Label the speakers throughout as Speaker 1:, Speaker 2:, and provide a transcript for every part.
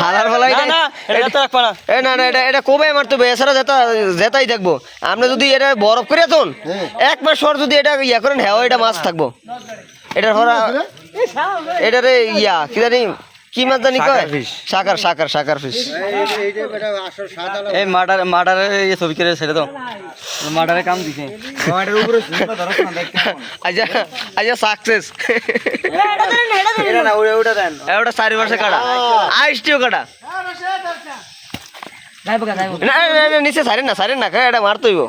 Speaker 1: হালার ফলাই না এটা কবে মারতে হবে এছাড়া যেতাই থাকবো। আপনি যদি এটা বরফ করে তুন 1 মাস পর যদি এটা ইয়া করেন হ্যাঁ এটা মাছ থাকবো। এটার ভরা এটারে ইয়া কি জানি কি মাছ জানি কয় শাকার ফিশ।
Speaker 2: এই মার্ডারের ছবি করে ছেড়ে দাও, মার্ডারের কাম দিছে।
Speaker 1: আচ্ছা সাকসেস। ওটা 4 মাসে কাটা আইসটিও কাটা না নিচে সারেন না এটা মারতে হইব।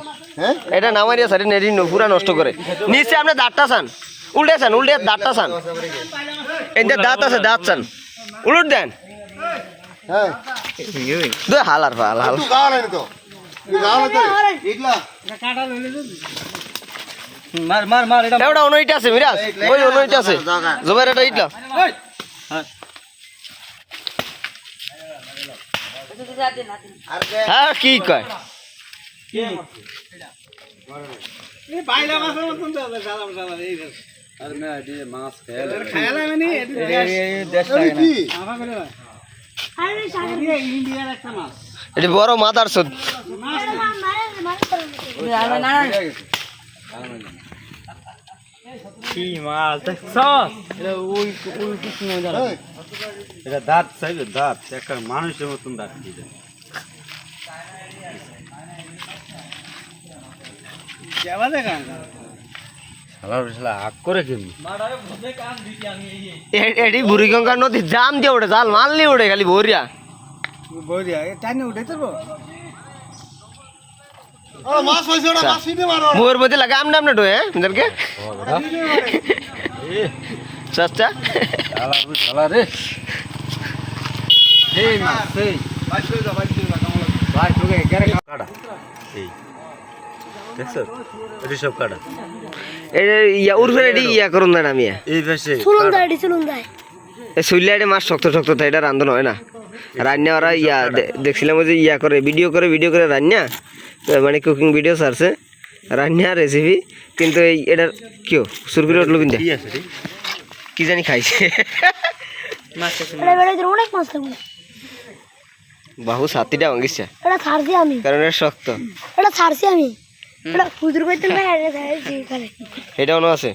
Speaker 1: এটা না মারিয়া সারেন এটি পুরা নষ্ট করে। নিচে আপনি দাঁতটা চান উল্টে দাঁতটা চান এদের দাঁত আছে দাঁত চান উলট দেন হালার হাল এটা অনইটা আছে মিরাজ ওই অনইটা আছে জোবের এটা ইটলা হ্যাঁ কি কয় এটি বড় মাদার সুদ
Speaker 2: কি মাছ দেখছ এটা দাঁত চাইবে দাঁত একটা মানুষের মতন দাঁত দিবে
Speaker 1: এটি বুড়িগঙ্গা নদী জাম দিয়ে ওঠে জাল মারলি ওঠে খালি ভরিয়া মোর মধ্যে লাগে আমনা আমনা ডোয়ে মিদারকে চাচা
Speaker 2: রে
Speaker 1: মাছ শক্ত এটা রান্ধন হয় না রান্না ওরা দেখছিলাম যে করে ভিডিও করে রান্না মানে কুকিং ভিডিও ছাড়ছে রান্না রেসিপি কিন্তু এটার কেউ শুরু করে উঠলো কিন্তু কি জানি খাইছে বাহু 7টা ভাঙিছে কারণ এটা শক্ত এটাও আছে।